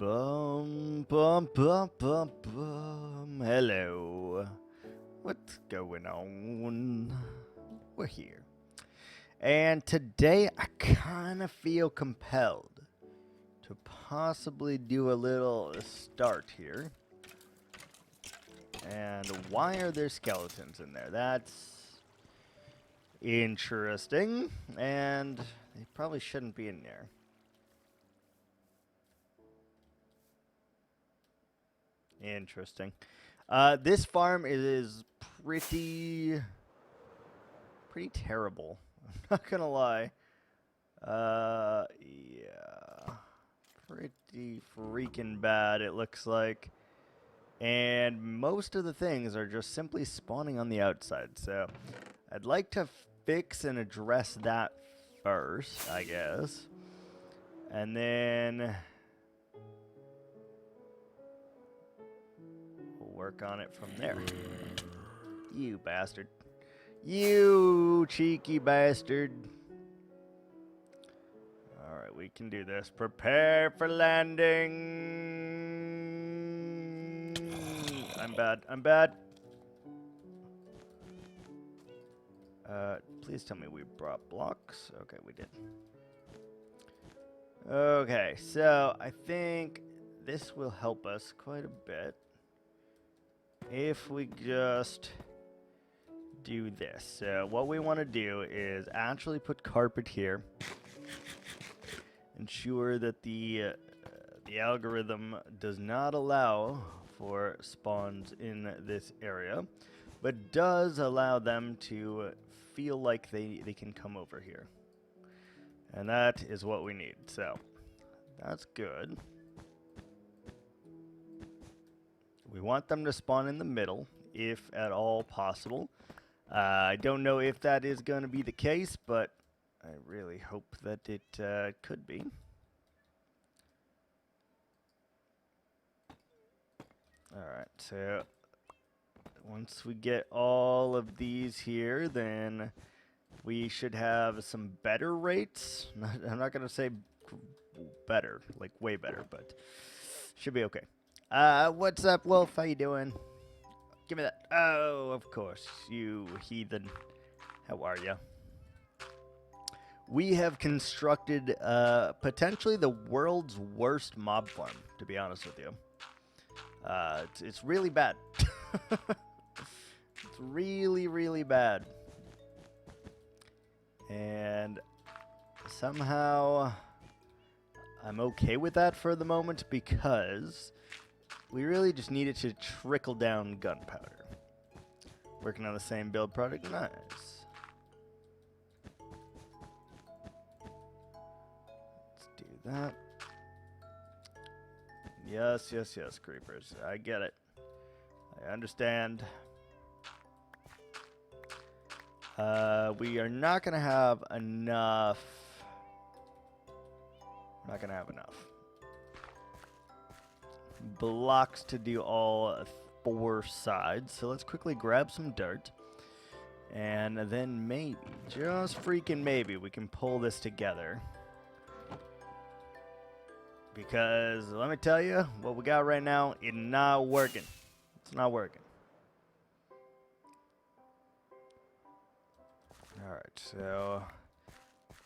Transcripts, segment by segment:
Bum, bum, bum, bum, bum. Hello. What's going on? We're here. And today I kind of feel compelled to possibly do a little start here. And why are there skeletons in there? That's interesting. And they probably shouldn't be in there. Interesting. This farm is pretty terrible. I'm not gonna lie. Yeah, pretty freaking bad. It looks like, and most of the things are just simply spawning on the outside. So, I'd like to fix and address that first, I guess, and then work on it from there. You bastard. You cheeky bastard. Alright, we can do this. Prepare for landing. I'm bad. Please tell me we brought blocks. Okay, we did. Okay, so I think this will help us quite a bit. If we just do this. So what we want to do is actually put carpet here. Ensure that the algorithm does not allow for spawns in this area, but does allow them to feel like they can come over here. And that is what we need. So that's good. We want them to spawn in the middle, if at all possible. I don't know if that is going to be the case, but I really hope that it could be. Alright, so once we get all of these here, then we should have some better rates. I'm not going to say better, like way better, but should be okay. What's up, Wolf? How you doing? Give me that. Oh, of course, you heathen. How are you? We have constructed potentially the world's worst mob farm, to be honest with you. It's really bad. It's really, really bad. And somehow I'm okay with that for the moment because we really just needed to trickle down gunpowder. Working on the same build product, nice. Let's do that. Yes, yes, yes, creepers. I get it. I understand. We are not going to have enough. We're not going to have enough blocks to do all 4 sides. So let's quickly grab some dirt. And then maybe, just freaking maybe, we can pull this together. Because let me tell you, what we got right now is not working. It's not working. Alright, so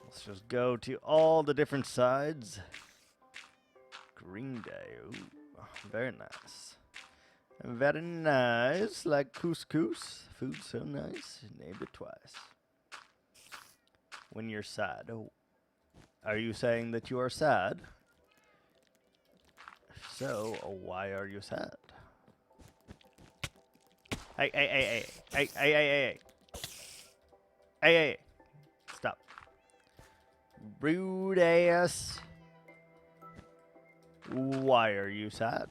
let's just go to all the different sides. Green Day. Ooh. Very nice. Very nice. Like couscous. Food so nice. Named it twice. When you're sad. Oh. Are you saying that you are sad? So, why are you sad? Hey, hey, hey, hey. Hey, hey, hey, hey. Hey, hey. Stop. Rude ass. Why are you sad?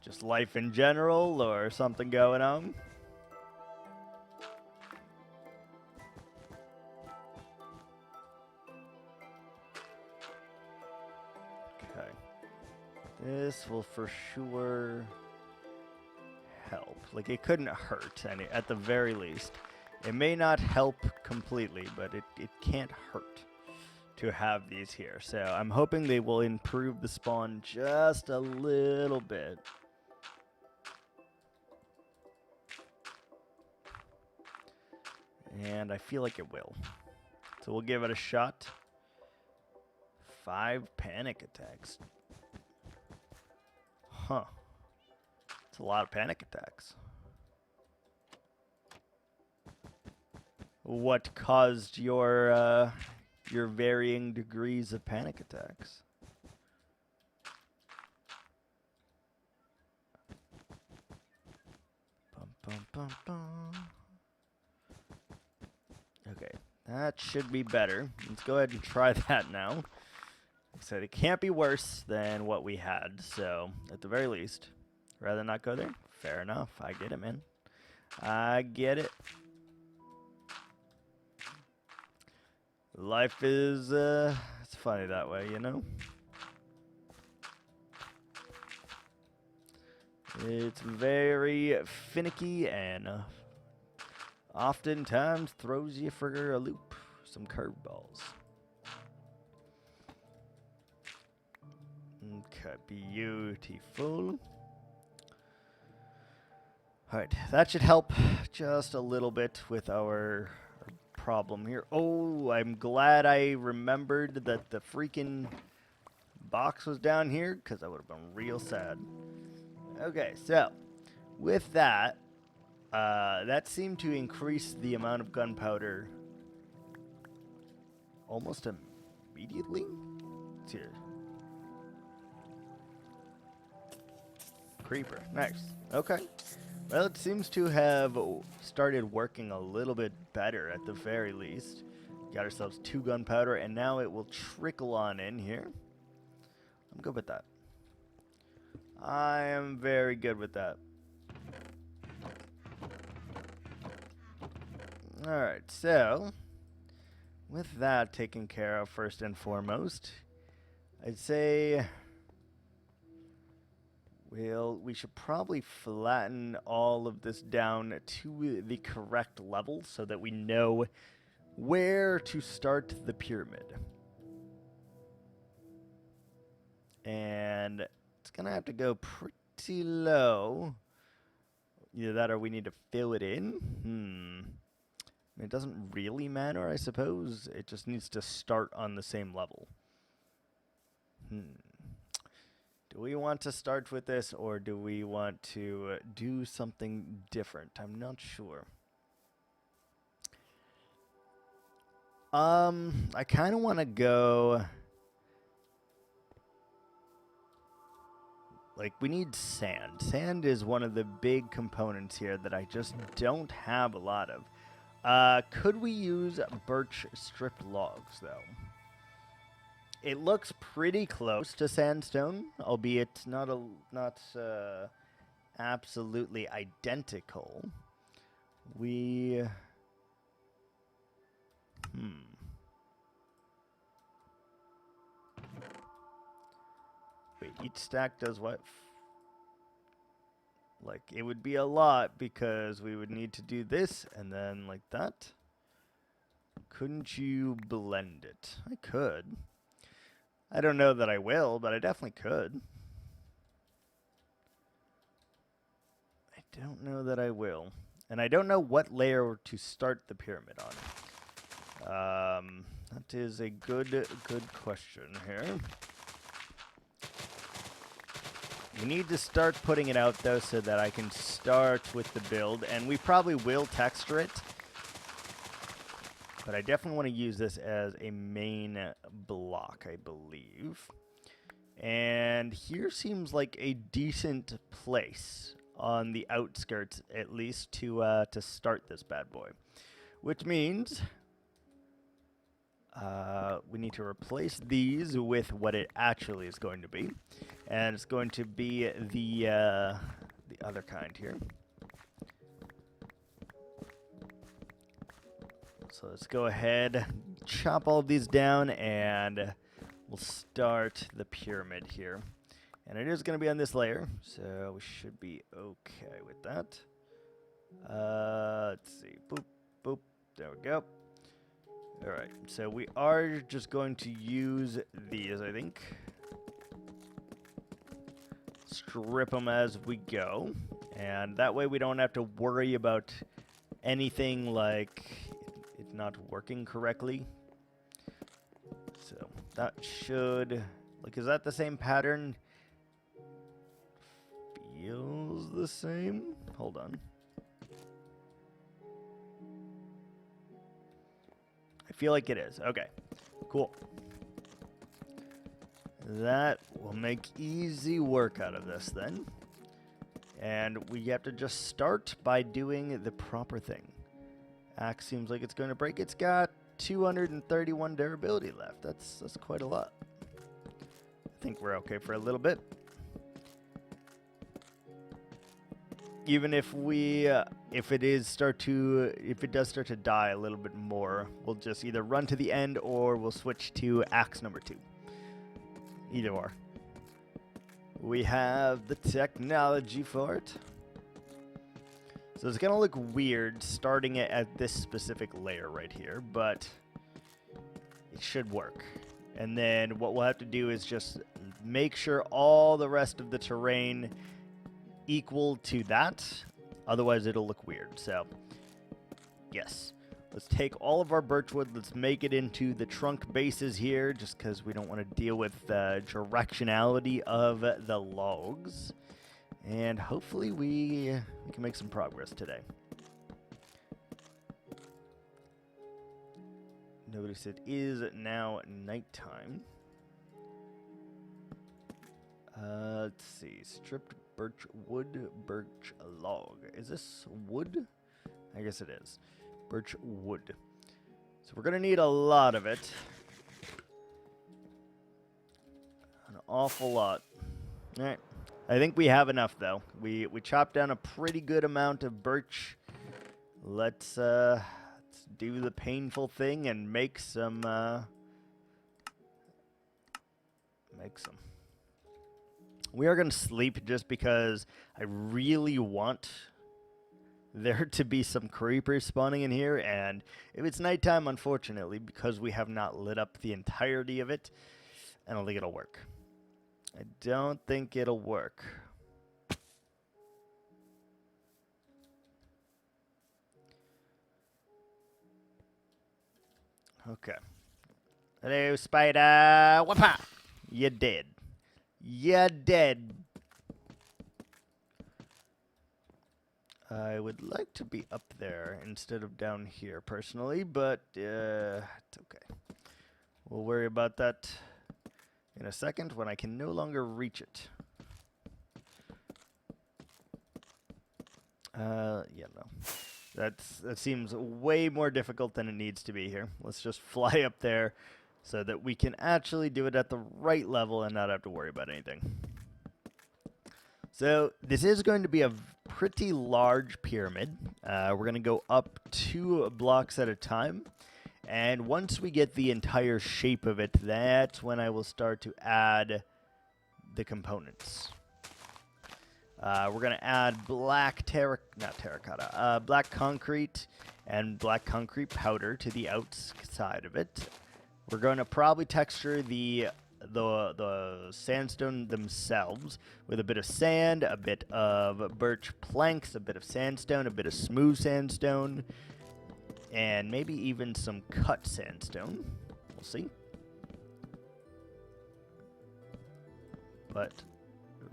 Just life in general or something going on? Okay. This will for sure help. Like, it couldn't hurt at the very least. It may not help completely, but it can't hurt to have these here. So I'm hoping they will improve the spawn just a little bit. And I feel like it will. So we'll give it a shot. 5 panic attacks. Huh. It's a lot of panic attacks. What caused your varying degrees of panic attacks? Bum, bum, bum, bum. Okay, that should be better. Let's go ahead and try that now. Like I said, it can't be worse than what we had, so at the very least, rather not go there. Fair enough. I get it, man. I get it. Life is, it's funny that way, you know? It's very finicky and oftentimes throws you for a loop. Some curveballs. Okay, beautiful. Alright, that should help just a little bit with our problem here. Oh, I'm glad I remembered that the freaking box was down here, because I would have been real sad. Okay, so with that, that seemed to increase the amount of gunpowder almost immediately. It's here. Creeper. Nice. Okay. Well, it seems to have started working a little bit better at the very least. Got ourselves 2 gunpowder, and now it will trickle on in here. I'm good with that. I am very good with that. Alright, so with that taken care of first and foremost, I'd say we should probably flatten all of this down to the correct level so that we know where to start the pyramid. And it's going to have to go pretty low. Either that or we need to fill it in. It doesn't really matter, I suppose. It just needs to start on the same level. Do we want to start with this, or do we want to do something different? I'm not sure. I kind of want to go... Like, we need sand. Sand is one of the big components here that I just don't have a lot of. Could we use birch stripped logs, though? It looks pretty close to sandstone, albeit not absolutely identical. Wait, each stack does what? Like, it would be a lot because we would need to do this and then like that. Couldn't you blend it? I could. I don't know that I will, but I definitely could. I don't know that I will. And I don't know what layer to start the pyramid on. That is a good question here. We need to start putting it out, though, so that I can start with the build. And we probably will texture it. But I definitely want to use this as a main block, I believe. And here seems like a decent place on the outskirts, at least, to start this bad boy. Which means we need to replace these with what it actually is going to be. And it's going to be the other kind here. So let's go ahead, chop all of these down, and we'll start the pyramid here. And it is going to be on this layer, so we should be okay with that. Let's see. Boop, boop. There we go. Alright, so we are just going to use these, I think. Strip them as we go. And that way we don't have to worry about anything like it not working correctly. So that should... Like, is that the same pattern? Feels the same? Hold on. I feel like it is. Okay, cool. That will make easy work out of this then. And we have to just start by doing the proper thing. Axe seems like it's going to break. It's got 231 durability left. That's quite a lot. I think we're okay for a little bit. Even if we, if it does start to die a little bit more, we'll just either run to the end or we'll switch to axe number 2. Either or. We have the technology for it. So it's going to look weird starting it at this specific layer right here, but it should work. And then what we'll have to do is just make sure all the rest of the terrain equal to that. Otherwise, it'll look weird. So, yes. Let's take all of our birchwood. Let's make it into the trunk bases here, just because we don't want to deal with the directionality of the logs. And hopefully we can make some progress today. Notice it is now nighttime. Let's see. Stripped birch wood, birch log. Is this wood? I guess it is. Birch wood. So we're going to need a lot of it. An awful lot. All right. I think we have enough, though. We chopped down a pretty good amount of birch. Let's do the painful thing and make some. We are going to sleep just because I really want there to be some creepers spawning in here, and if it's nighttime, unfortunately, because we have not lit up the entirety of it, I don't think it'll work. I don't think it'll work. Okay. Hello, spider. Whapa! You're dead. You're dead. I would like to be up there instead of down here, personally, but it's okay. We'll worry about that in a second when I can no longer reach it. Yeah, no. That seems way more difficult than it needs to be here. Let's just fly up there so that we can actually do it at the right level and not have to worry about anything. So this is going to be a pretty large pyramid. We're going to go up 2 blocks at a time. And once we get the entire shape of it, that's when I will start to add the components. We're going to add black black concrete and black concrete powder to the outside of it. We're going to probably texture the sandstone themselves with a bit of sand, a bit of birch planks, a bit of sandstone, a bit of smooth sandstone, and maybe even some cut sandstone. We'll see. But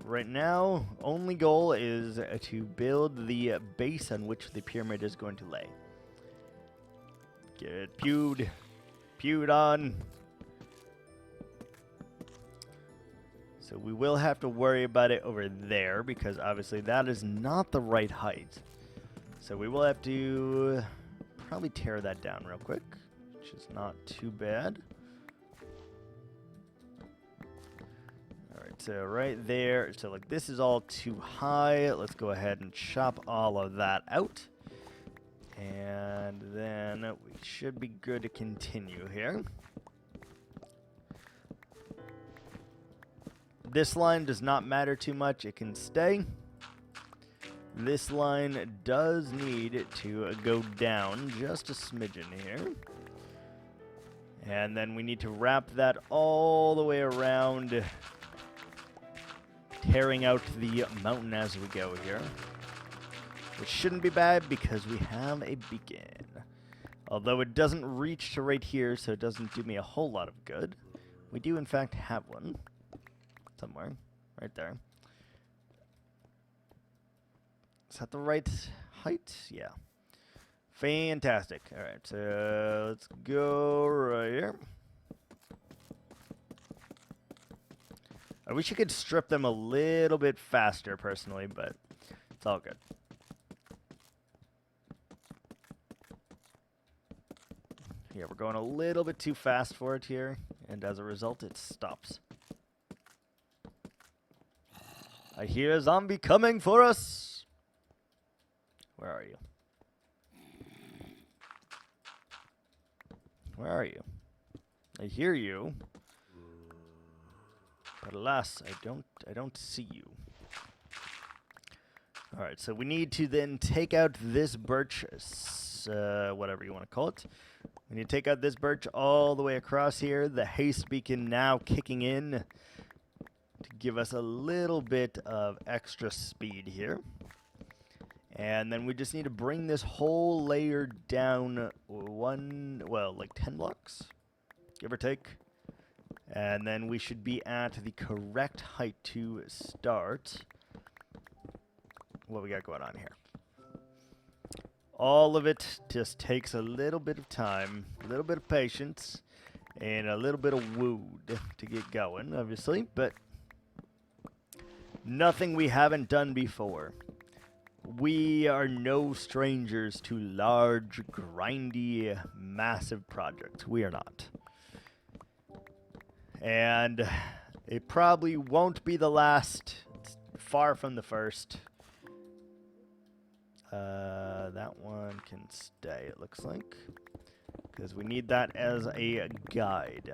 right now, only goal is to build the base on which the pyramid is going to lay. Get it pewed on. So we will have to worry about it over there because obviously that is not the right height. So we will have to probably tear that down real quick, which is not too bad. Alright, so right there, so like this is all too high. Let's go ahead and chop all of that out. And then we should be good to continue here. This line does not matter too much. It can stay. This line does need to go down just a smidgen here. And then we need to wrap that all the way around, tearing out the mountain as we go here. Which shouldn't be bad because we have a beacon. Although it doesn't reach to right here, so it doesn't do me a whole lot of good. We do, in fact, have one. Somewhere. Right there. Is that the right height? Yeah. Fantastic. Alright, so let's go right here. I wish you could strip them a little bit faster, personally, but it's all good. Yeah, we're going a little bit too fast for it here, and as a result, it stops. I hear a zombie coming for us! Where are you? Where are you? I hear you. But alas, I don't see you. Alright, so we need to then take out this birch, whatever you want to call it. We need to take out this birch all the way across here. The haste beacon now kicking in to give us a little bit of extra speed here. And then we just need to bring this whole layer down like 10 blocks, give or take. And then we should be at the correct height to start what we got going on here. All of it just takes a little bit of time, a little bit of patience, and a little bit of wood to get going, obviously, but nothing we haven't done before. We are no strangers to large, grindy, massive projects. We are not. And it probably won't be the last. It's far from the first. That one can stay, it looks like, because we need that as a guide.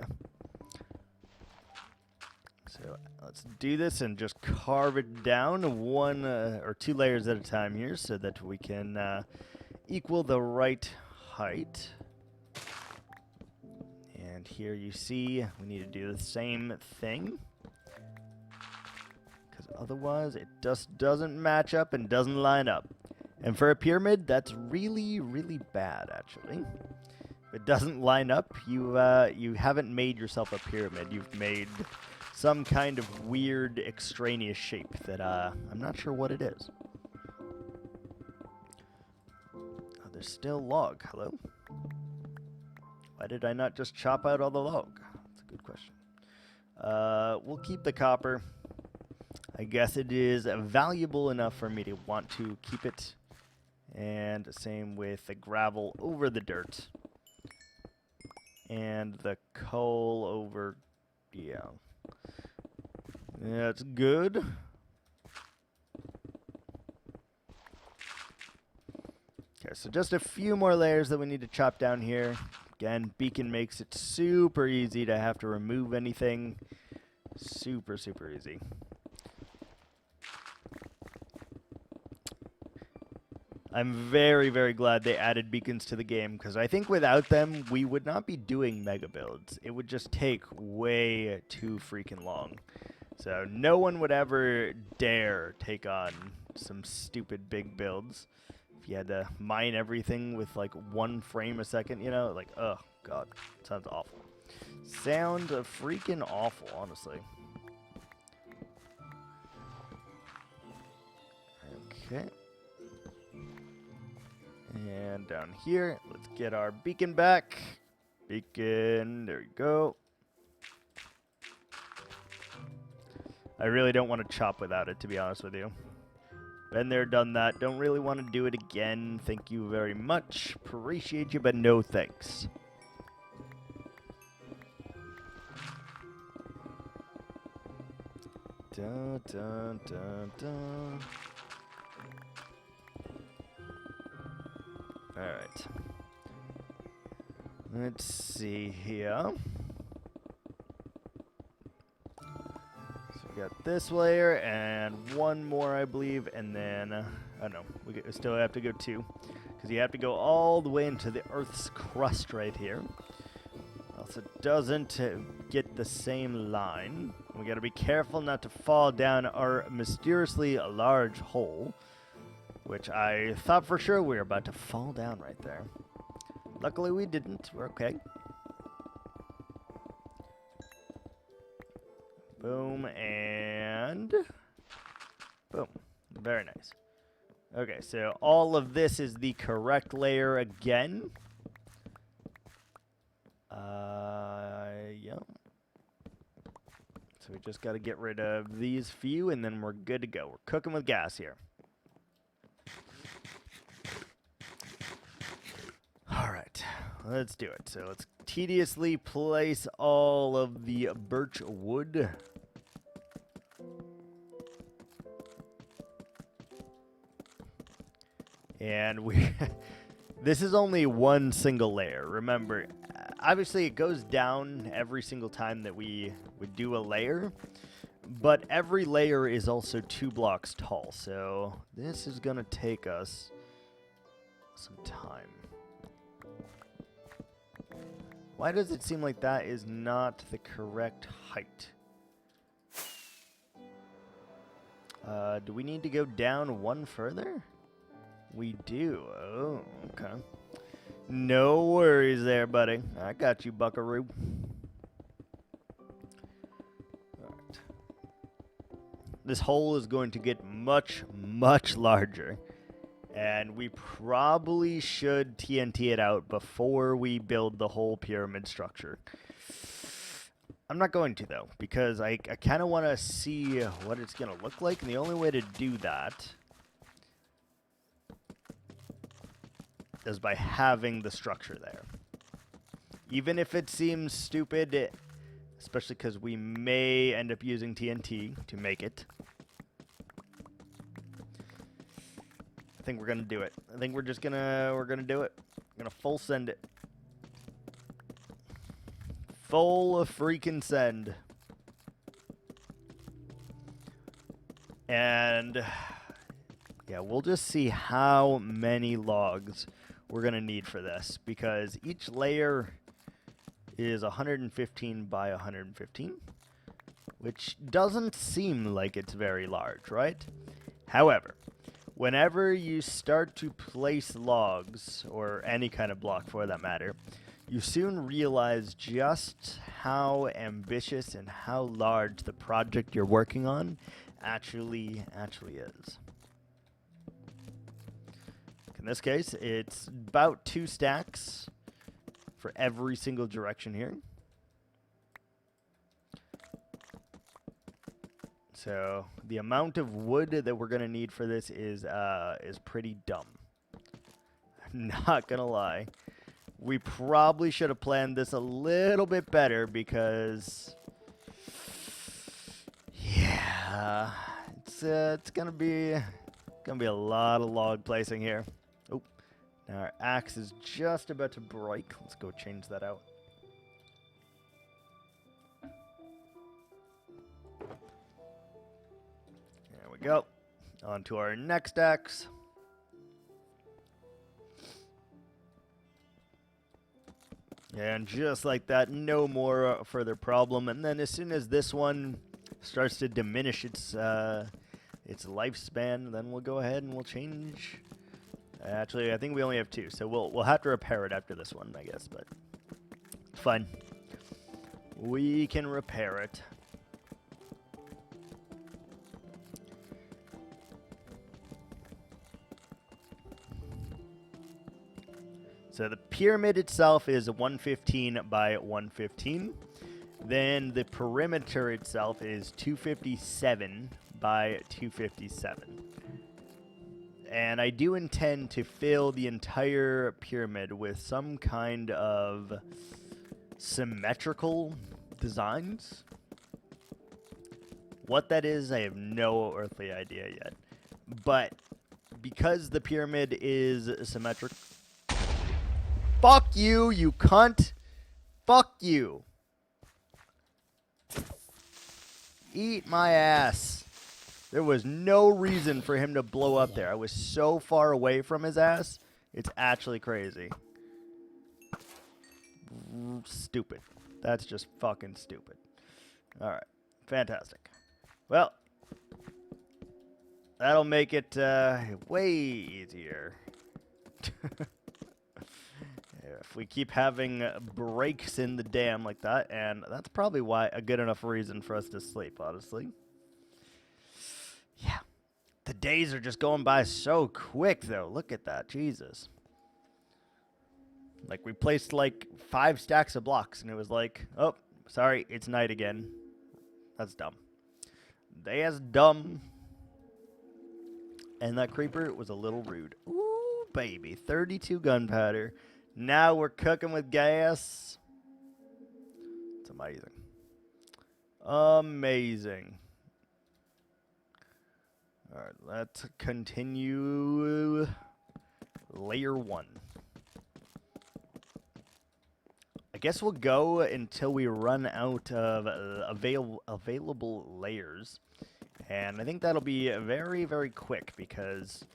So let's do this and just carve it down one or two layers at a time here so that we can equal the right height. And here you see we need to do the same thing, because otherwise it just doesn't match up and doesn't line up. And for a pyramid, that's really, really bad, actually. If it doesn't line up, you haven't made yourself a pyramid. You've made some kind of weird, extraneous shape that I'm not sure what it is. Oh, there's still log. Hello? Why did I not just chop out all the log? That's a good question. We'll keep the copper. I guess it is valuable enough for me to want to keep it. And same with the gravel over the dirt. And the coal over, yeah. That's good. Okay, so just a few more layers that we need to chop down here. Again, beacon makes it super easy to have to remove anything. Super, super easy. I'm very, very glad they added beacons to the game, because I think without them, we would not be doing mega builds. It would just take way too freaking long. So no one would ever dare take on some stupid big builds. If you had to mine everything with like 1 frame a second, you know, like, oh god, sounds awful. Sound freaking awful, honestly. Okay. And down here, let's get our beacon back. Beacon, there you go. I really don't want to chop without it, to be honest with you. Been there, done that. Don't really want to do it again. Thank you very much. Appreciate you, but no thanks. Dun, dun, dun, dun. Alright. Let's see here. So we got this layer and one more, I believe, and then, oh no, we still have to go 2. Because you have to go all the way into the Earth's crust right here. Also doesn't get the same line. We gotta be careful not to fall down our mysteriously large hole, which I thought for sure we were about to fall down right there. Luckily we didn't. We're okay. Boom and boom. Very nice. Okay, so all of this is the correct layer again. Yeah. So we just got to get rid of these few, and then we're good to go. We're cooking with gas here. All right, let's do it. So let's tediously place all of the birch wood. And this is only one single layer. Remember, obviously it goes down every single time that we would do a layer, but every layer is also 2 blocks tall. So this is going to take us some time. Why does it seem like that is not the correct height? Do we need to go down one further? We do. Oh, okay. No worries there, buddy. I got you, buckaroo. Alright. This hole is going to get much, much larger. And we probably should TNT it out before we build the whole pyramid structure. I'm not going to, though, because I kind of want to see what it's going to look like. And the only way to do that is by having the structure there. Even if it seems stupid, especially because we may end up using TNT to make it. I think we're gonna do it. I think we're gonna do it. We're gonna full send it. Full freaking send. And yeah, we'll just see how many logs we're going to need for this, because each layer is 115 by 115, which doesn't seem like it's very large, right? However, whenever you start to place logs, or any kind of block for that matter, you soon realize just how ambitious and how large the project you're working on actually is. In this case, it's about 2 stacks for every single direction here. So the amount of wood that we're gonna need for this is pretty dumb. I'm not gonna lie. We probably should have planned this a little bit better, because yeah, it's gonna be a lot of log placing here. Oh, now our axe is just about to break. Let's go change that out. There we go. On to our next axe. And just like that, no more further problem. And then as soon as this one starts to diminish its lifespan, then we'll go ahead and we'll change. Actually, I think we only have 2, so we'll have to repair it after this one, I guess. But it's fine. We can repair it. So the pyramid itself is 115 by 115. Then the perimeter itself is 257 by 257. And I do intend to fill the entire pyramid with some kind of symmetrical designs. What that is, I have no earthly idea yet. But because the pyramid is symmetric... Fuck you, you cunt! Fuck you! Eat my ass. There was no reason for him to blow up there. I was so far away from his ass. It's actually crazy. Stupid. That's just fucking stupid. Alright. Fantastic. Well, that'll make it way easier. If we keep having breaks in the dam like that, and that's probably why a good enough reason for us to sleep, honestly. Yeah. The days are just going by so quick, though. Look at that. Jesus. Like, we placed, like, 5 stacks of blocks, and it was like, oh, sorry, it's night again. That's dumb. That's dumb. And that creeper was a little rude. Ooh, baby. 32 gunpowder. Now we're cooking with gas. It's amazing. Amazing. Alright, let's continue. Layer 1. I guess we'll go until we run out of available layers. And I think that'll be very, very quick because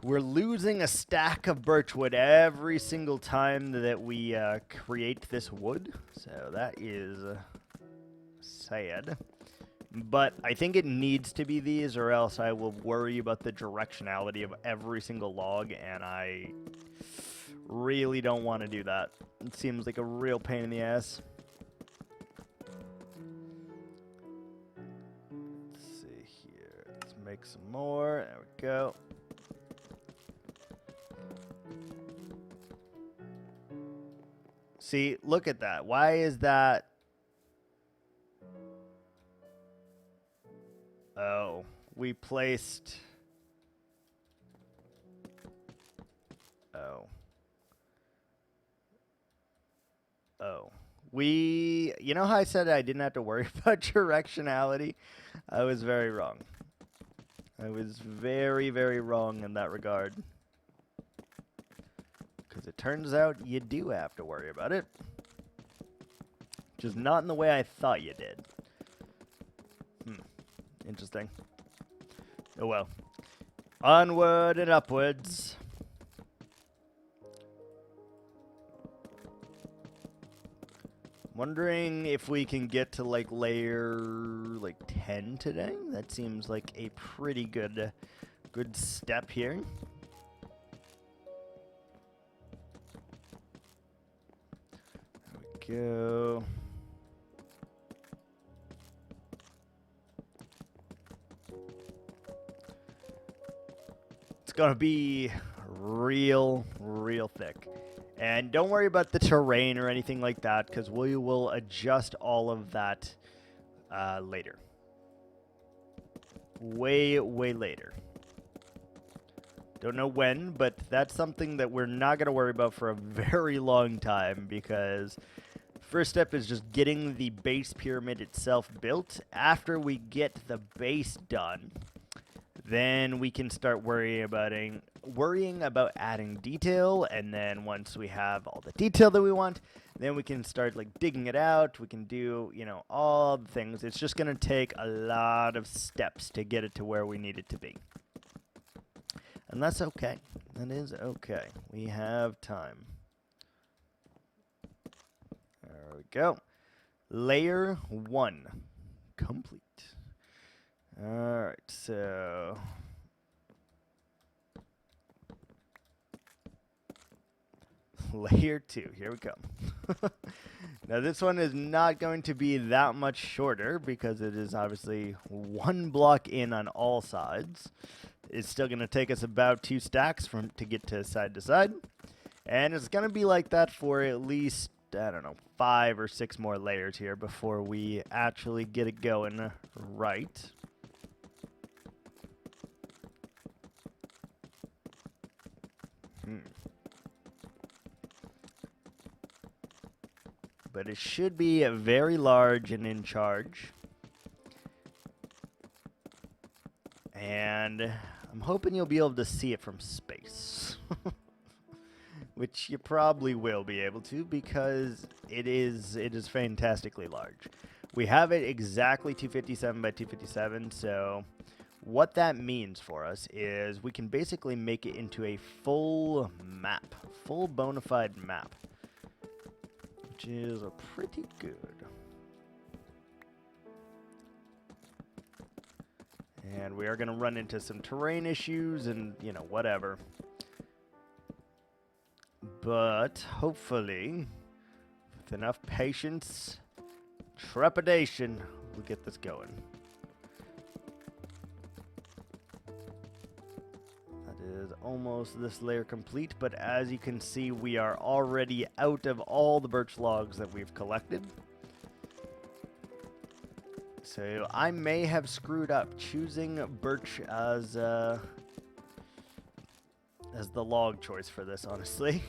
we're losing a stack of birchwood every single time that we create this wood. So that is sad. But I think it needs to be these, or else I will worry about the directionality of every single log, and I really don't want to do that. It seems like a real pain in the ass. Let's see here. Let's make some more. There we go. See, look at that. Why is that? Oh, we placed... Oh. Oh. You know how I said I didn't have to worry about directionality? I was very wrong. I was very, very wrong in that regard. Because it turns out you do have to worry about it. Just not in the way I thought you did. Interesting. Oh well. Onward and upwards. Wondering if we can get to like layer 10 today. That seems like a pretty good step here. There we go. It's gonna be real thick. And don't worry about the terrain or anything like that, because we will adjust all of that later. Way later. Don't know when, but that's something that we're not going to worry about for a very long time, because first step is just getting the base pyramid itself built. After we get the base done, then we can start worrying about adding detail, and then once we have all the detail that we want, then we can start like digging it out. We can do, all the things. It's just going to take a lot of steps to get it to where we need it to be. And that's okay. That is okay. We have time. There we go. Layer 1 complete. Alright, so layer 2, here we go. Now this one is not going to be that much shorter because it is obviously 1 block in on all sides. It's still going to take us about 2 stacks to get to side. And it's going to be like that for at least, I don't know, 5 or 6 more layers here before we actually get it going right. But it should be very large and in charge. And I'm hoping you'll be able to see it from space. Which you probably will be able to, because it is fantastically large. We have it exactly 257 by 257, so what that means for us is we can basically make it into a full map, full bona fide map. which is pretty good. And we are going to run into some terrain issues and, you know, whatever. But hopefully, with enough patience, trepidation, we'll get this going. That is almost this layer complete, but as you can see, we are already out of all the birch logs that we've collected. So I may have screwed up choosing birch as the log choice for this, honestly.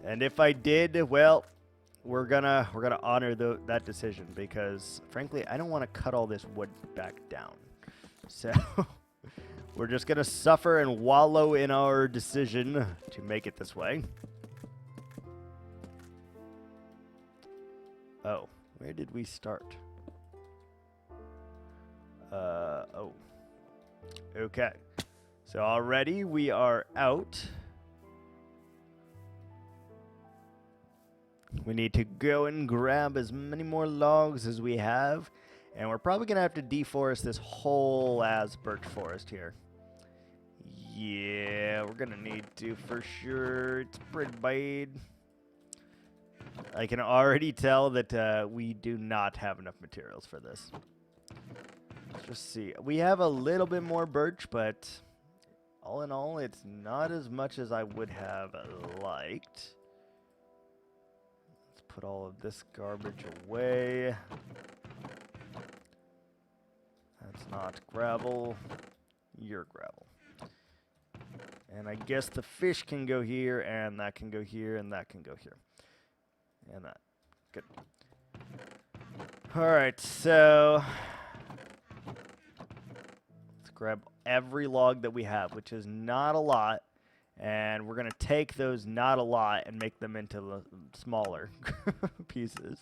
And if I did, well, we're gonna honor that decision, because frankly, I don't want to cut all this wood back down. So we're just gonna suffer and wallow in our decision to make it this way. Oh, where did we start? Oh. Okay. So already we are out. We need to go and grab as many more logs as we have. And we're probably going to have to deforest this whole ass birch forest here. Yeah, we're going to need to for sure. It's pretty bad. I can already tell that we do not have enough materials for this. Let's just see. We have a little bit more birch, but all in all, it's not as much as I would have liked. Let's put all of this garbage away. That's not gravel. You're gravel. And I guess the fish can go here, and that can go here, and that can go here. And that. Good. Alright, so let's grab every log that we have, which is not a lot. And we're going to take those not a lot and make them into smaller pieces.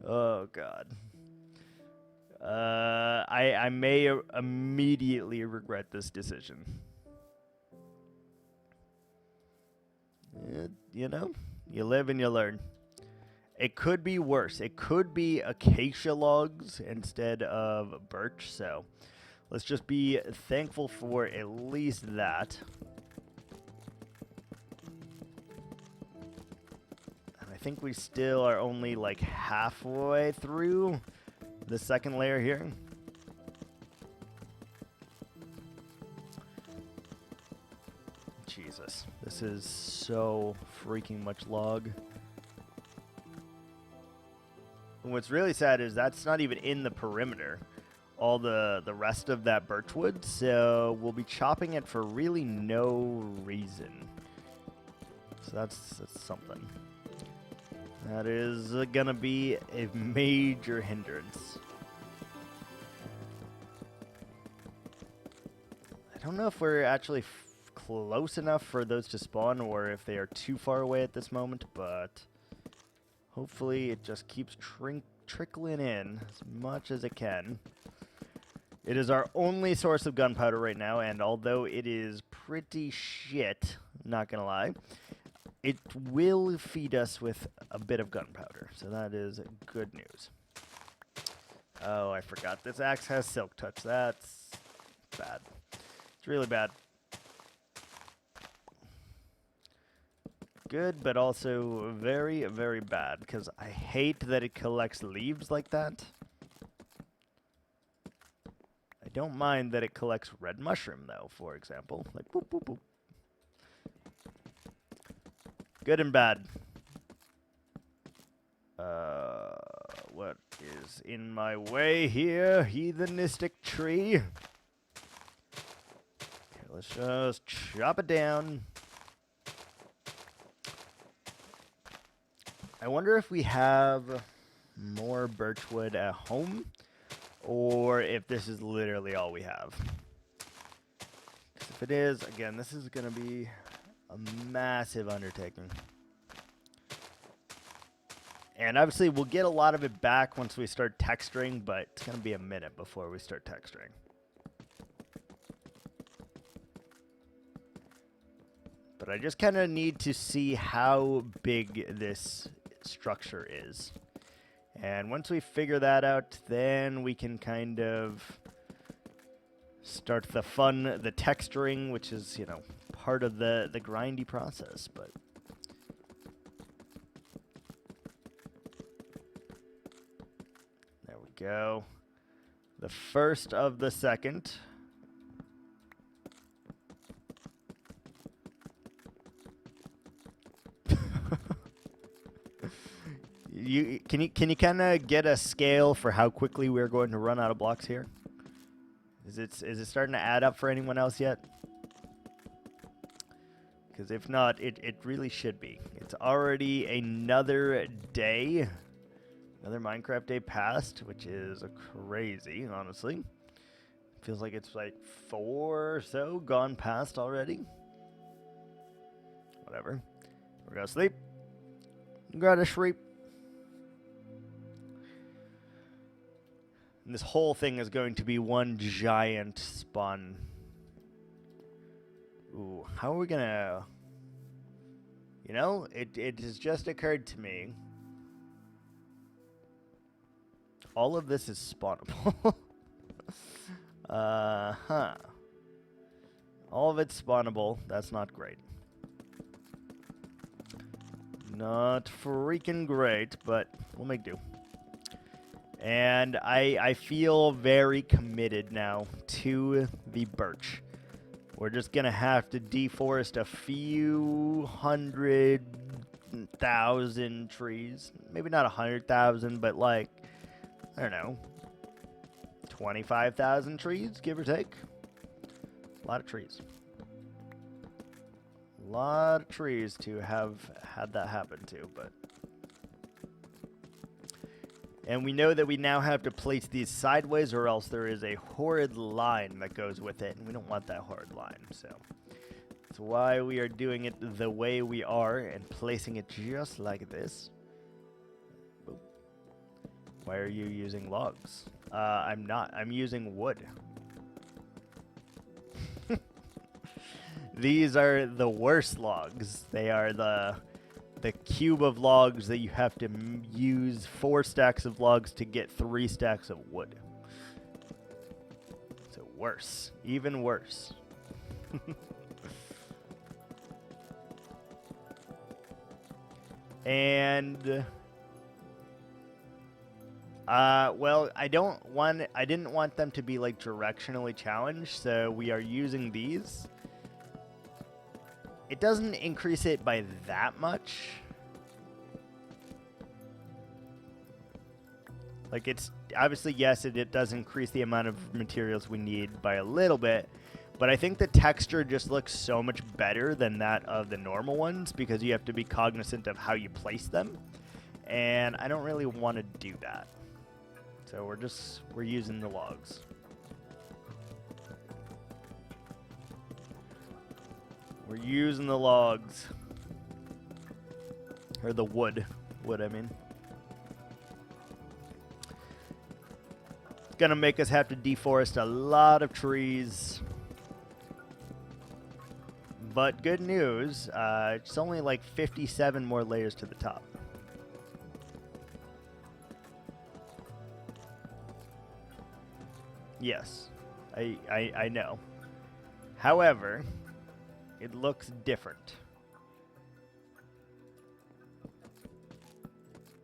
Oh, God. I may immediately regret this decision. You know, you live and you learn. It could be worse. It could be acacia logs instead of birch. So let's just be thankful for at least that. And I think we still are only like halfway through the second layer here. Jesus, this is so freaking much log. And what's really sad is that's not even in the perimeter, all the rest of that birchwood, so we'll be chopping it for really no reason. So that's something. That is gonna be a major hindrance. I don't know if we're actually close enough for those to spawn or if they are too far away at this moment, but hopefully it just keeps trickling in as much as it can. It is our only source of gunpowder right now, and although it is pretty shit, not gonna lie, it will feed us with a bit of gunpowder, so that is good news. Oh, I forgot this axe has silk touch. That's bad. It's really bad. Good, but also very, very bad, because I hate that it collects leaves like that. I don't mind that it collects red mushroom, though, for example. Like, boop, boop, boop. Good and bad. What is in my way here, heathenistic tree? Okay, let's just chop it down. I wonder if we have more birchwood at home, or if this is literally all we have. 'Cause if it is, again, this is going to be a massive undertaking. And obviously, we'll get a lot of it back once we start texturing, but it's going to be a minute before we start texturing. But I just kind of need to see how big this structure is. And once we figure that out, then we can kind of start the fun, the texturing, which is, you know, part of the grindy process. But there we go. The first of the second. Can you kind of get a scale for how quickly we're going to run out of blocks here? Is it starting to add up for anyone else yet? Because if not, it really should be. It's already another day, another Minecraft day passed, which is crazy, honestly. Feels like it's like 4 or so gone past already. Whatever. We're gonna sleep. Gotta sleep. And this whole thing is going to be one giant spawn. Ooh, how are we gonna... You know, it has just occurred to me. All of this is spawnable. Huh. All of it's spawnable. That's not great. Not freaking great, but we'll make do. And I feel very committed now to the birch. We're just going to have to deforest a few 100,000 trees. Maybe not 100,000, but like, I don't know, 25,000 trees, give or take. A lot of trees. A lot of trees to have had that happen to, but... And we know that we now have to place these sideways or else there is a horrid line that goes with it. And we don't want that horrid line. So that's why we are doing it the way we are and placing it just like this. Boop. Why are you using logs? I'm not. I'm using wood. These are the worst logs. They are the cube of logs that you have to use 4 stacks of logs to get 3 stacks of wood. So worse. Even worse. And... well, I didn't want them to be, like, directionally challenged, so we are using these. It doesn't increase it by that much. Like, it's obviously, yes, it does increase the amount of materials we need by a little bit, but I think the texture just looks so much better than that of the normal ones because you have to be cognizant of how you place them, and I don't really want to do that. So we're using the logs. We're using the logs. Or the wood. Wood, I mean. It's gonna make us have to deforest a lot of trees. But good news, it's only like 57 more layers to the top. Yes, I know. However... it looks different.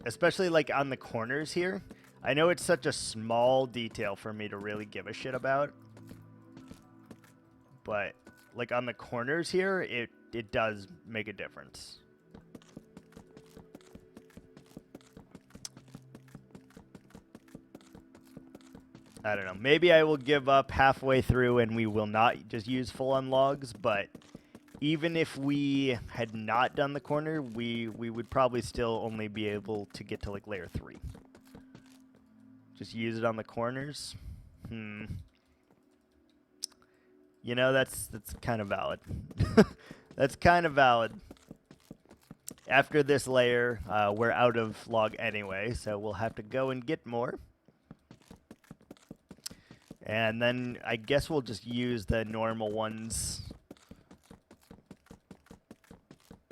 Especially like on the corners here. I know it's such a small detail for me to really give a shit about. But like on the corners here, it does make a difference. I don't know. Maybe I will give up halfway through and we will not just use full-on logs, but... even if we had not done the corner, we would probably still only be able to get to like layer 3. Just use it on the corners. You know, that's kind of valid. That's kind of valid. After this layer, we're out of log anyway, so we'll have to go and get more. And then I guess we'll just use the normal ones.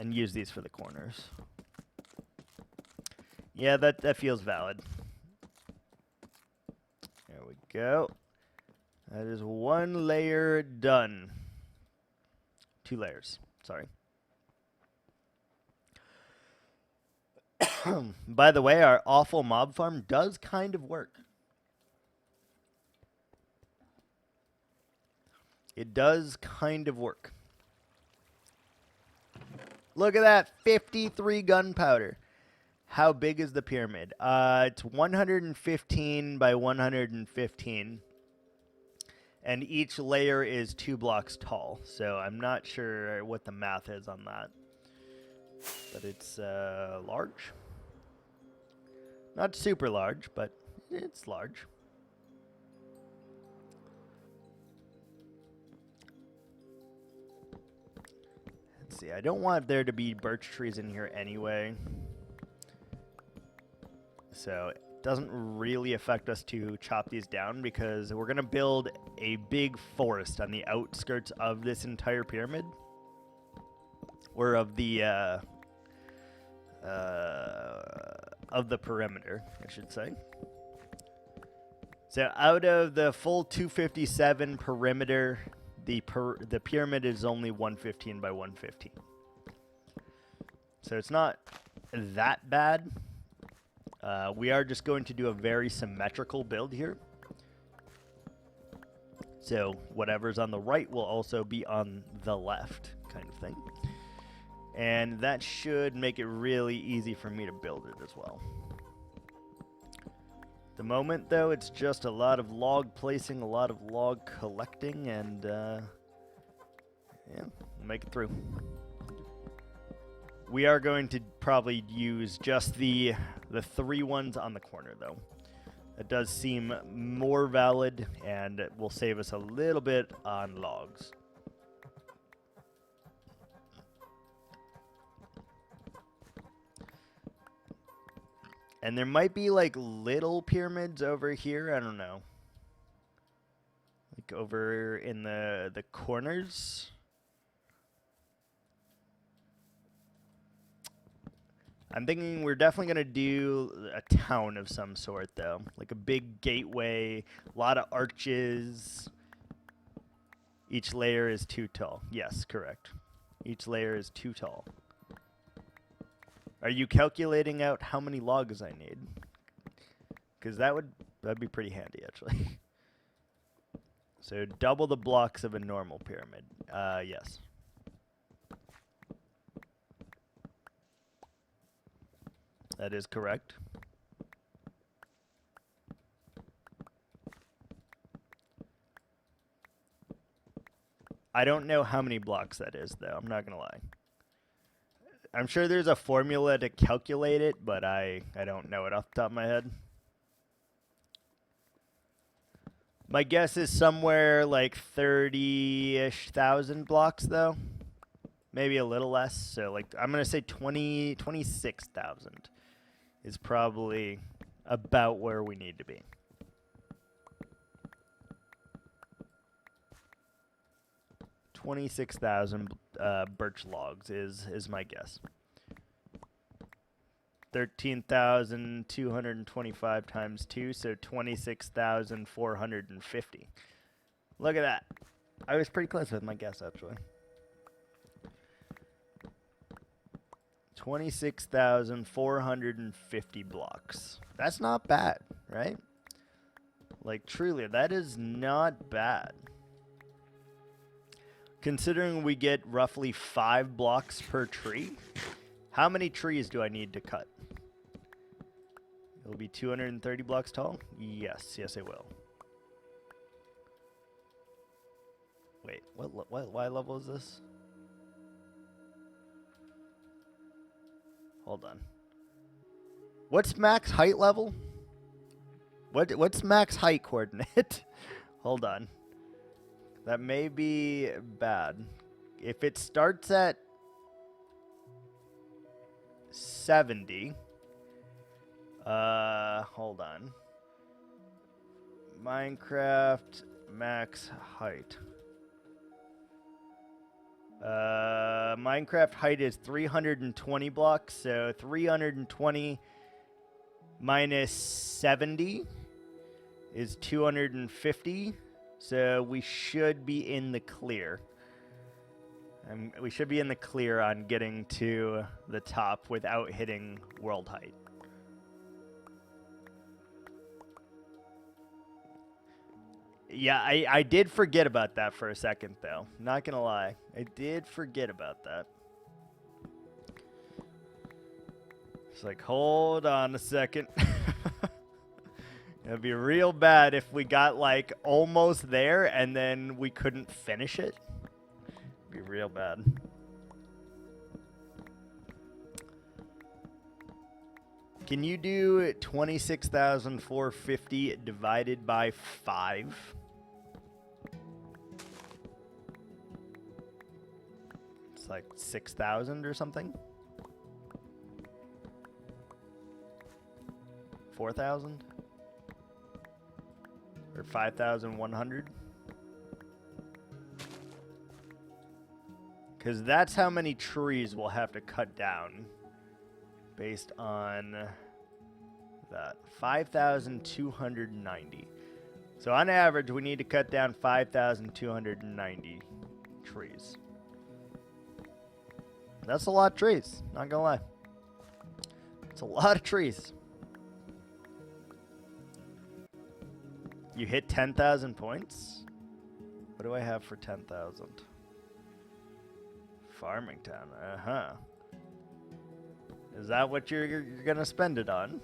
and use these for the corners. Yeah, that feels valid. There we go. That is 1 layer done. 2 layers, sorry. By the way, our awful mob farm does kind of work. It does kind of work. Look at that, 53 gunpowder. How big is the pyramid? It's 115 by 115. And each layer is 2 blocks tall. So I'm not sure what the math is on that. But it's large. Not super large, but it's large. Let's see, I don't want there to be birch trees in here anyway. So it doesn't really affect us to chop these down because we're going to build a big forest on the outskirts of this entire pyramid. Or of the perimeter, I should say. So out of the full 257 perimeter, the pyramid is only 115 by 115. So it's not that bad. We are just going to do a very symmetrical build here. So whatever's on the right will also be on the left, kind of thing. And that should make it really easy for me to build it as well. The moment, though, it's just a lot of log placing, a lot of log collecting, and yeah, we'll make it through. We are going to probably use just the 3 ones on the corner, though. It does seem more valid, and it will save us a little bit on logs. And there might be, like, little pyramids over here. I don't know. Like, over in the corners. I'm thinking we're definitely going to do a town of some sort, though. Like a big gateway, a lot of arches. Each layer is 2 tall. Yes, correct. Each layer is 2 tall. Are you calculating out how many logs I need? Because that'd be pretty handy, actually. So double the blocks of a normal pyramid. Yes. That is correct. I don't know how many blocks that is, though. I'm not going to lie. I'm sure there's a formula to calculate it, but I don't know it off the top of my head. My guess is somewhere like 30-ish thousand blocks, though. Maybe a little less. So, like, I'm going to say 26,000 is probably about where we need to be. $26,000 birch logs is my guess. 13,225 times 2, so 26,450. Look at that. I was pretty close with my guess, actually. 26,450 blocks. That's not bad, right? Like, truly, that is not bad. Considering we get roughly 5 blocks per tree, how many trees do I need to cut? It'll be 230 blocks tall? Yes, it will. Wait, what level is this? Hold on. What's max height level? What's max height coordinate? Hold on. That may be bad. If it starts at 70, hold on. Minecraft max height. Minecraft height is 320 blocks, so 320 minus 70 is 250. So we should be in the clear. We should be in the clear on getting to the top without hitting world height. Yeah, I did forget about that for a second, though. Not gonna lie. I did forget about that. It's like, hold on a second. It'd be real bad if we got, like, almost there and then we couldn't finish it. It'd be real bad. Can you do 26,450 divided by 5? It's like 6,000 or something. 4,000? Or 5,100? Because that's how many trees we'll have to cut down based on that. 5,290. So on average, we need to cut down 5,290 trees. That's a lot of trees, not gonna lie. It's a lot of trees. You hit 10,000 points? What do I have for 10,000? Farming town, uh-huh. Is that what you're gonna spend it on?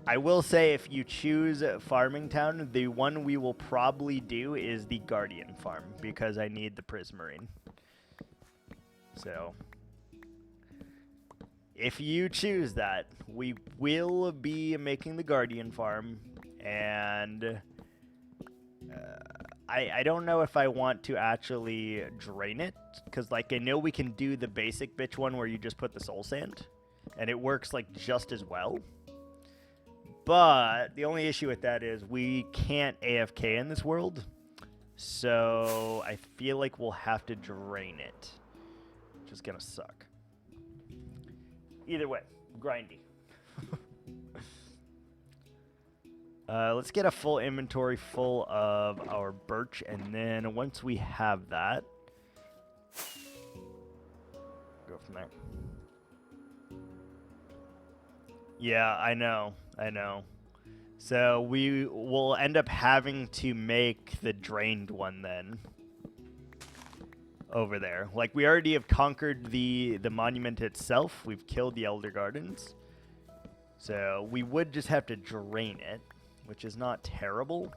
I will say, if you choose Farming Town, the one we will probably do is the Guardian Farm, because I need the Prismarine. So, if you choose that, we will be making the Guardian Farm, and I don't know if I want to actually drain it, because, like, I know we can do the basic bitch one where you just put the soul sand, and it works, like, just as well. But the only issue with that is we can't AFK in this world, so I feel like we'll have to drain it, which is going to suck. Either way, grindy. Let's get a full inventory full of our birch, and then once we have that, go from there. Yeah, I know. So we will end up having to make the drained one then. Over there. Like, we already have conquered the monument itself. We've killed the Elder Gardens. So we would just have to drain it, which is not terrible.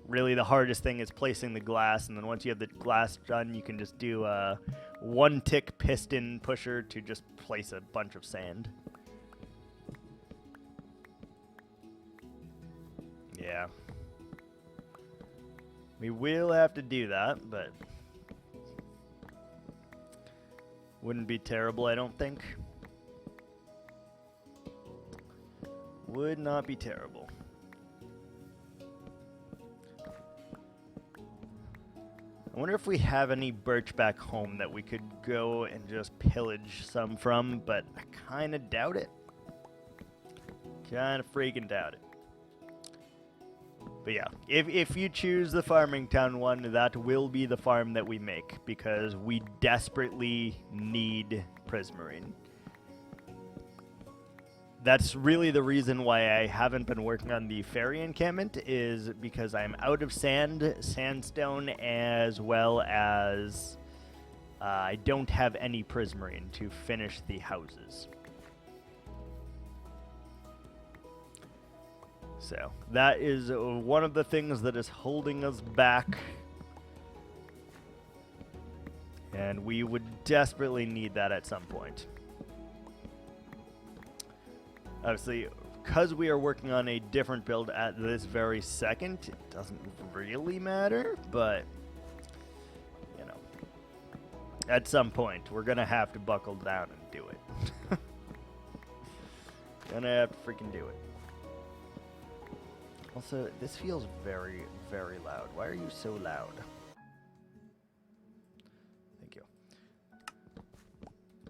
Really, the hardest thing is placing the glass, and then once you have the glass done, you can just do a one-tick piston pusher to just place a bunch of sand. Yeah. We will have to do that, but wouldn't be terrible, I don't think. Would not be terrible. I wonder if we have any birch back home that we could go and just pillage some from, but I kind of doubt it. Kind of freaking doubt it. But yeah, if you choose the Farming Town one, that will be the farm that we make, because we desperately need Prismarine. That's really the reason why I haven't been working on the fairy encampment, is because I'm out of sandstone, as well as I don't have any Prismarine to finish the houses. So that is one of the things that is holding us back. And we would desperately need that at some point. Obviously, because we are working on a different build at this very second, it doesn't really matter, but, you know, at some point, we're going to have to buckle down and do it. Gonna have to freaking do it. Also, this feels very, very loud. Why are you so loud? Thank you.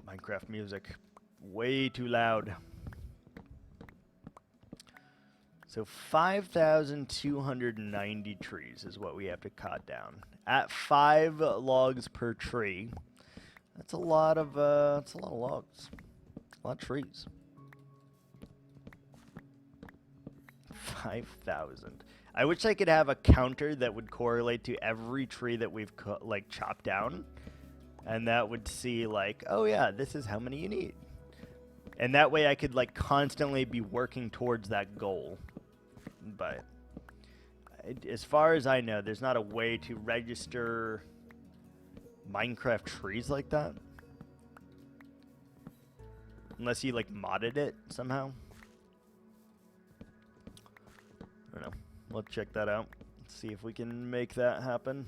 Minecraft music. Way too loud. So 5,290 trees is what we have to cut down. At 5 logs per tree, that's a lot of logs. A lot of trees. 5,000. I wish I could have a counter that would correlate to every tree that we've chopped down, and that would see like, oh yeah, this is how many you need, and that way I could like constantly be working towards that goal. But as far as I know, there's not a way to register Minecraft trees like that, unless you like modded it somehow. I don't know. We'll check that out. See if we can make that happen.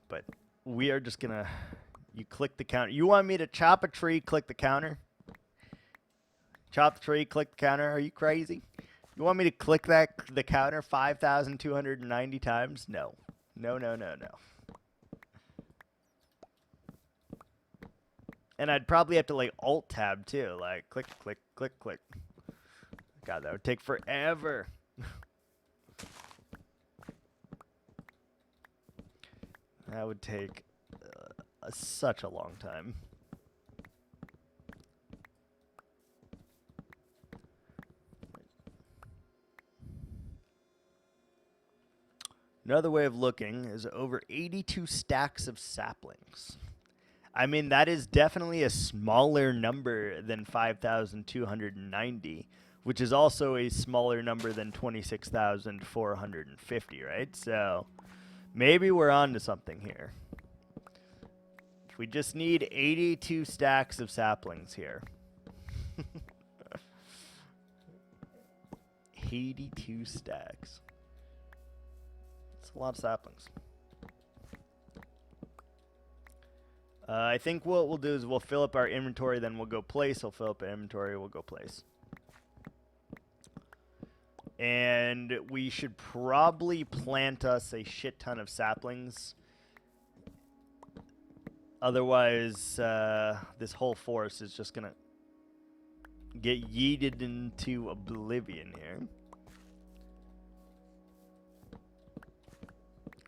But we are just gonna. You click the counter. You want me to chop a tree? Click the counter. Chop the tree. Click the counter. Are you crazy? You want me to click the counter 5,290 times? No. No, no, no, no. And I'd probably have to like alt tab too. Like click, click, click, click. God, that would take forever. That would take such a long time. Another way of looking is over 82 stacks of saplings. I mean, that is definitely a smaller number than 5,290, which is also a smaller number than 26,450, right? So maybe we're on to something here. We just need 82 stacks of saplings here. 82 stacks. That's a lot of saplings. I think what we'll do is we'll fill up our inventory, then we'll go place. We'll fill up our inventory, we'll go place. And we should probably plant us a shit ton of saplings. Otherwise, this whole forest is just going to get yeeted into oblivion here.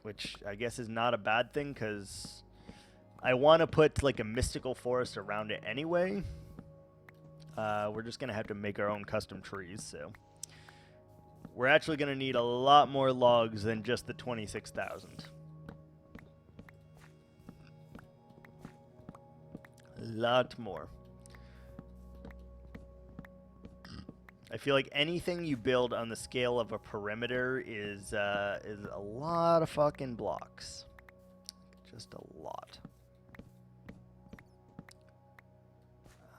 Which I guess is not a bad thing, because I want to put like a mystical forest around it anyway. We're just going to have to make our own custom trees, so we're actually going to need a lot more logs than just the 26,000. A lot more. I feel like anything you build on the scale of a perimeter is a lot of fucking blocks. Just a lot.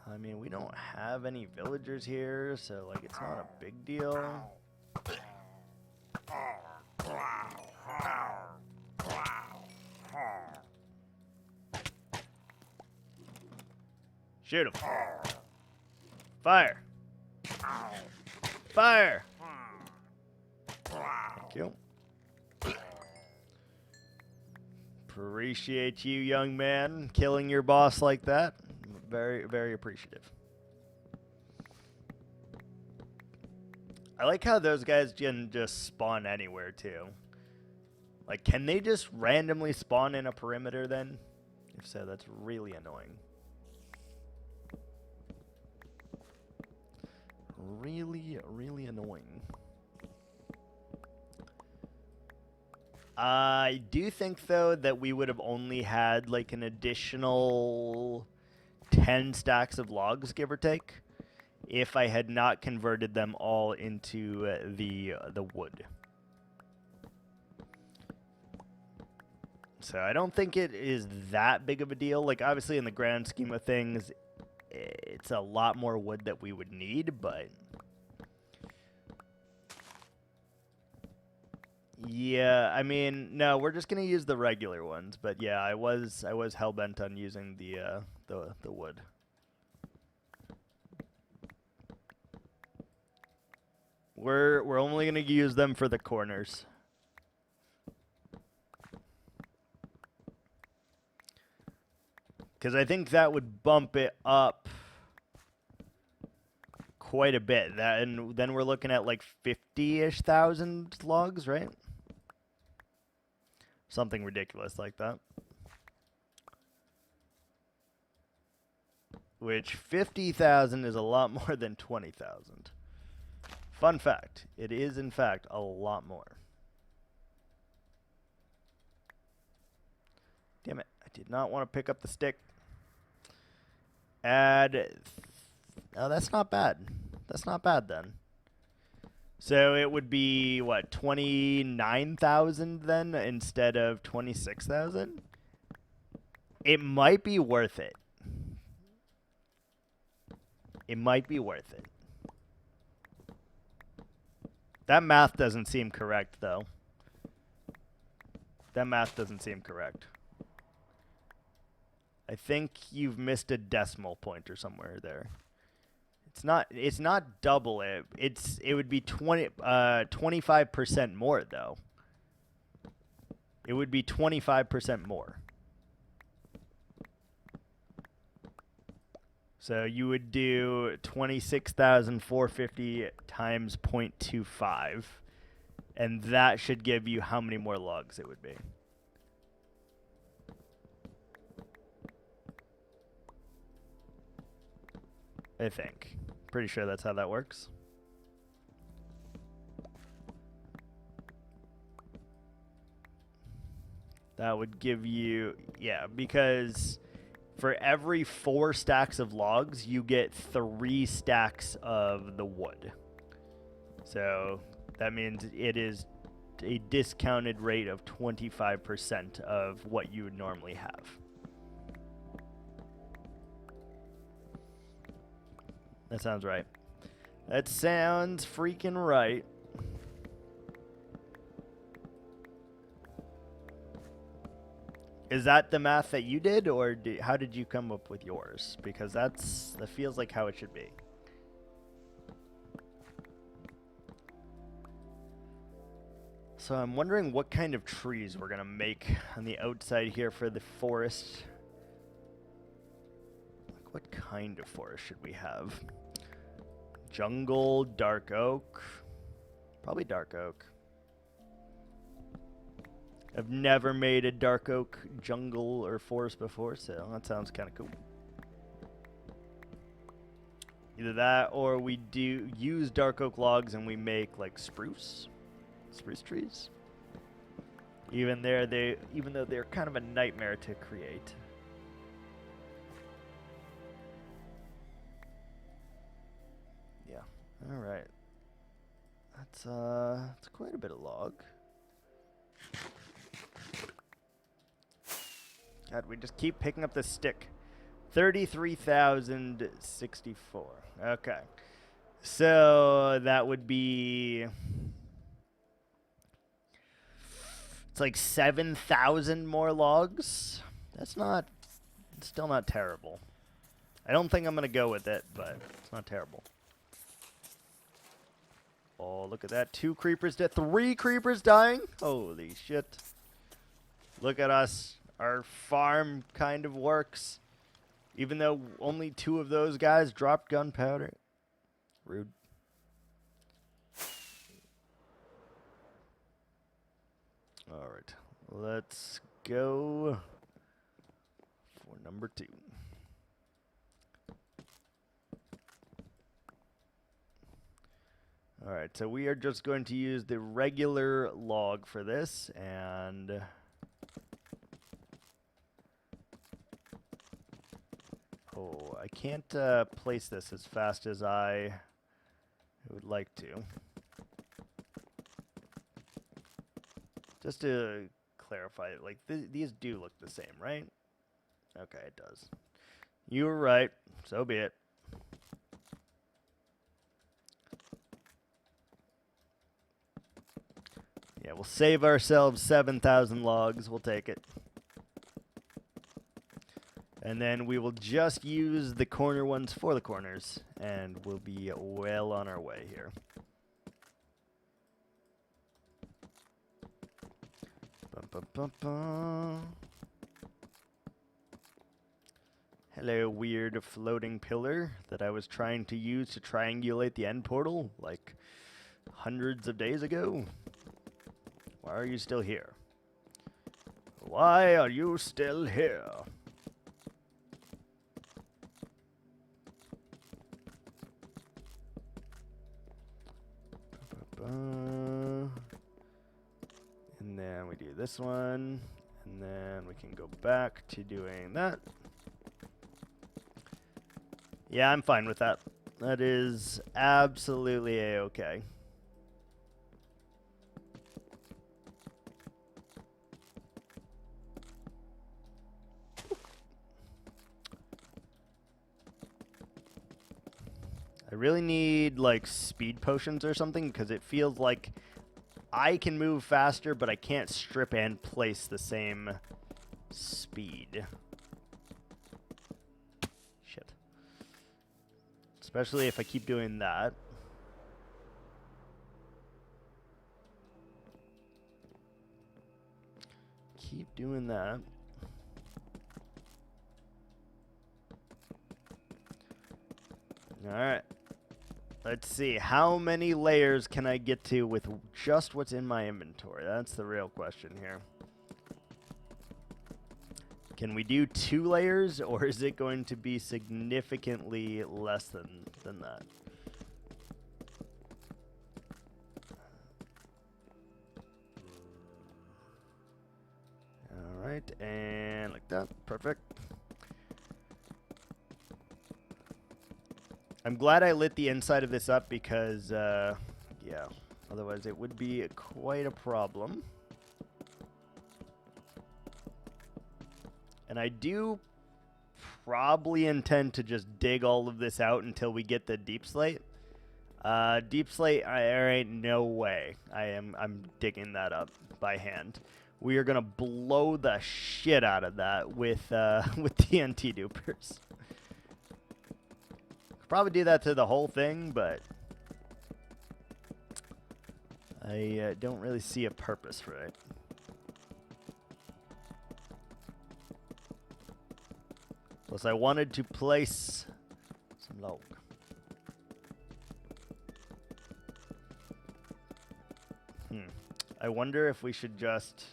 I mean, we don't have any villagers here, so like it's not a big deal. Shoot him. Fire. Fire. Thank you. Appreciate you, young man, killing your boss like that. Very, very appreciative. I like how those guys can just spawn anywhere, too. Like, can they just randomly spawn in a perimeter, then? If so, that's really annoying. Really, really annoying. I do think, though, that we would have only had, like, an additional 10 stacks of logs, give or take, if I had not converted them all into the wood. So I don't think it is that big of a deal. Like, obviously, in the grand scheme of things, it's a lot more wood that we would need, but yeah, I mean, no, we're just gonna use the regular ones. But yeah, I was hell bent on using the wood. We're only going to use them for the corners. Because I think that would bump it up quite a bit. That, and then we're looking at like 50-ish thousand logs, right? Something ridiculous like that. Which 50,000 is a lot more than 20,000. Fun fact, it is in fact a lot more. Damn it, I did not want to pick up the stick. Add, oh, that's not bad. That's not bad then. So it would be, what, 29,000 then instead of 26,000? It might be worth it. It might be worth it. That math doesn't seem correct, though. That math doesn't seem correct. I think you've missed a decimal point or somewhere there. It's not double it. It would be 25% more, though. It would be 25% more. So you would do 26,450 times 0.25, and that should give you how many more logs it would be. I think. Pretty sure that's how that works. That would give you, yeah, because for every 4 stacks of logs, you get 3 stacks of the wood. So that means it is a discounted rate of 25% of what you would normally have. That sounds right. That sounds freaking right. Is that the math that you did, or how did you come up with yours? Because that feels like how it should be. So I'm wondering what kind of trees we're going to make on the outside here for the forest. Like, what kind of forest should we have? Jungle, dark oak. Probably dark oak. I've never made a dark oak jungle or forest before, so that sounds kind of cool. Either that, or we do use dark oak logs and we make like spruce trees. Even though they're kind of a nightmare to create. Yeah. All right. That's quite a bit of log. God, we just keep picking up this stick. 33,064. Okay. So that would be... It's like 7,000 more logs. That's not... It's still not terrible. I don't think I'm going to go with it, but it's not terrible. Oh, look at that. 2 creepers dead. 3 creepers dying? Holy shit. Look at us. Our farm kind of works. Even though only 2 of those guys dropped gunpowder. Rude. Alright. Let's go for number 2. Alright, so we are just going to use the regular log for this, and... Oh, I can't place this as fast as I would like to. Just to clarify, like, these do look the same, right? Okay, it does. You were right. So be it. Yeah, we'll save ourselves 7,000 logs. We'll take it. And then we will just use the corner ones for the corners, and we'll be well on our way here. Hello, weird floating pillar that I was trying to use to triangulate the end portal like hundreds of days ago. Why are you still here? Why are you still here? And then we do this one, and then we can go back to doing that. Yeah, I'm fine with that. That is absolutely a-okay. I really need, like, speed potions or something, because it feels like I can move faster, but I can't strip and place the same speed. Shit. Especially if I keep doing that. Keep doing that. Alright. Let's see. How many layers can I get to with just what's in my inventory? That's the real question here. Can we do 2 layers, or is it going to be significantly less than that? Alright, and like that. Perfect. I'm glad I lit the inside of this up because, yeah, otherwise it would be quite a problem. And I do probably intend to just dig all of this out until we get the deep slate. Deep slate, there ain't no way I'm digging that up by hand. We are gonna blow the shit out of that with TNT dupers. Probably do that to the whole thing, but I don't really see a purpose for it. Plus, I wanted to place some log. I wonder if we should just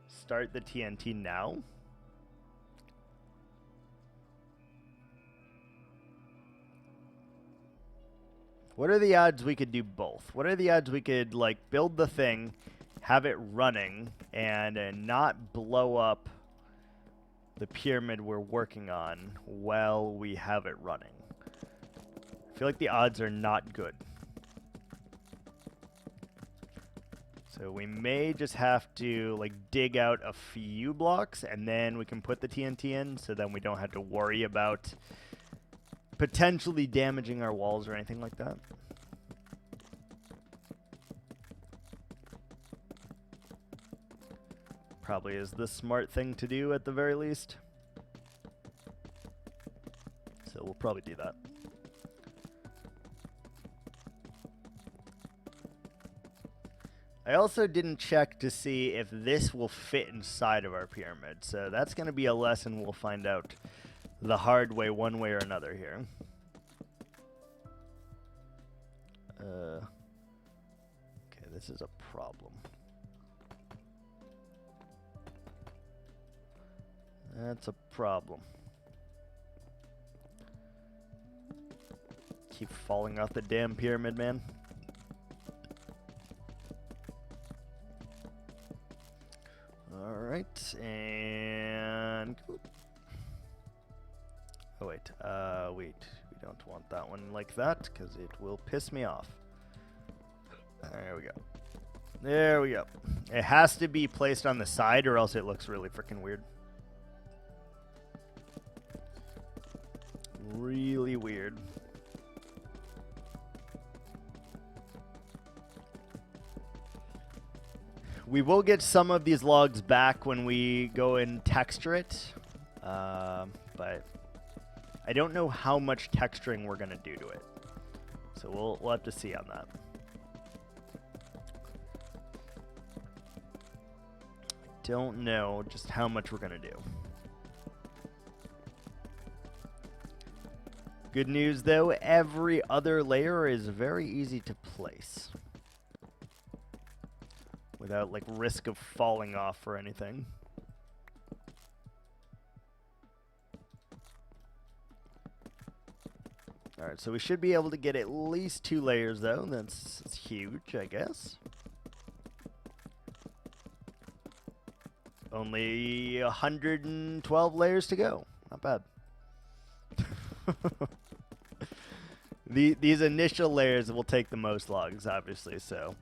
start the TNT now. What are the odds we could do both? What are the odds we could, like, build the thing, have it running, and not blow up the pyramid we're working on while we have it running? I feel like the odds are not good. So we may just have to, like, dig out a few blocks, and then we can put the TNT in, so then we don't have to worry about potentially damaging our walls or anything like that. Probably is the smart thing to do at the very least. So we'll probably do that. I also didn't check to see if this will fit inside of our pyramid, so that's going to be a lesson we'll find out the hard way, one way or another here. Okay, this is a problem. That's a problem. Keep falling off the damn pyramid, man. Alright, and... Oh, wait. Wait. We don't want that one like that, because it will piss me off. There we go. There we go. It has to be placed on the side, or else it looks really freaking weird. Really weird. We will get some of these logs back when we go and texture it, but I don't know how much texturing we're going to do to it. So we'll have to see on that. don't know just how much we're going to do. Good news, though, every other layer is very easy to place without, like, risk of falling off or anything. Alright, so we should be able to get at least 2 layers, though. That's huge, I guess. Only 112 layers to go. Not bad. These initial layers will take the most logs, obviously, so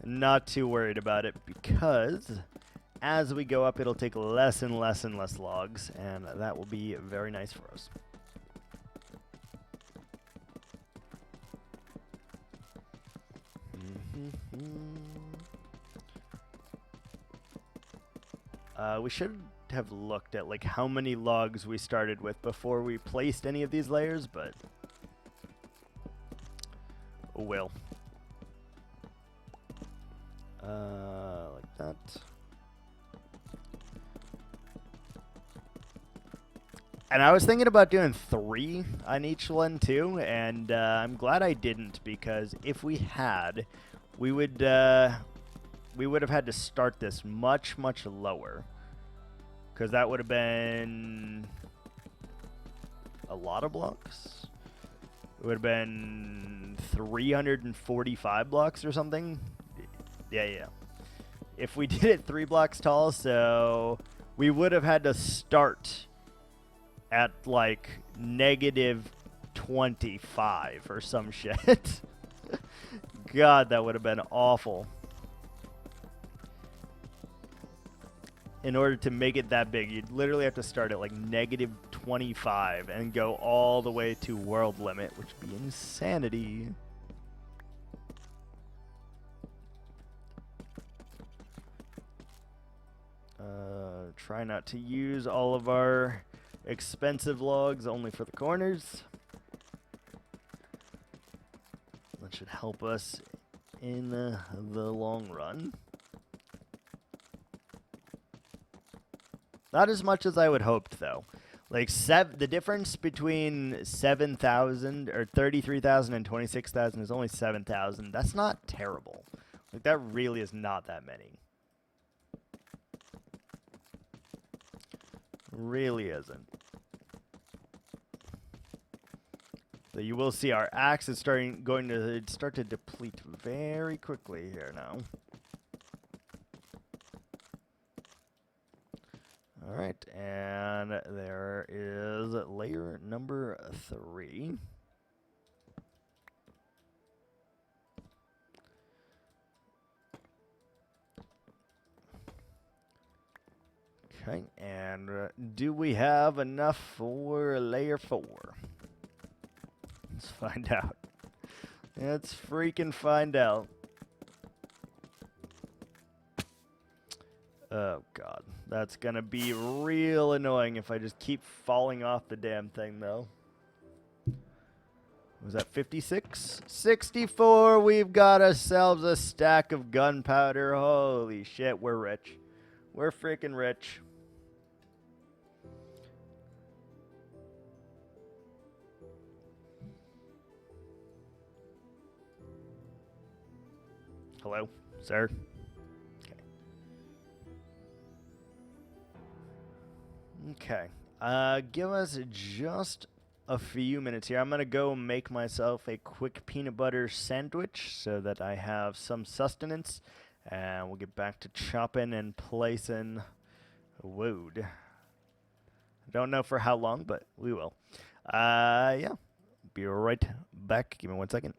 not too worried about it, because as we go up, it'll take less and less and less logs, and that will be very nice for us. We should have looked at like how many logs we started with before we placed any of these layers, but oh well. Like that. And I was thinking about doing 3 on each one too, and I'm glad I didn't, because if we had, we would have had to start this much lower, because that would have been a lot of blocks. It would have been 345 blocks or something. Yeah. If we did it 3 blocks tall, so we would have had to start at like -25 or some shit. God, that would have been awful. In order to make it that big, you'd literally have to start at like -25 and go all the way to world limit, which would be insanity. Try not to use all of our expensive logs, only for the corners. That should help us in the long run. Not as much as I would hoped, though. Like, the difference between 7,000 or 33,000 and 26,000 is only 7,000. That's not terrible. Like, that really is not that many. Really isn't. So you will see our axe is going to start to deplete very quickly here now. All right, and there is layer number 3. Okay, and do we have enough for layer 4? Let's find out. Let's freaking find out. Oh, God. That's going to be real annoying if I just keep falling off the damn thing, though. Was that 56? 64! We've got ourselves a stack of gunpowder. Holy shit, we're rich. We're freaking rich. Hello, sir? Okay. Give us just a few minutes here. I'm going to go make myself a quick peanut butter sandwich so that I have some sustenance. And we'll get back to chopping and placing wood. Don't know for how long, but we will. Yeah. Be right back. Give me 1 second.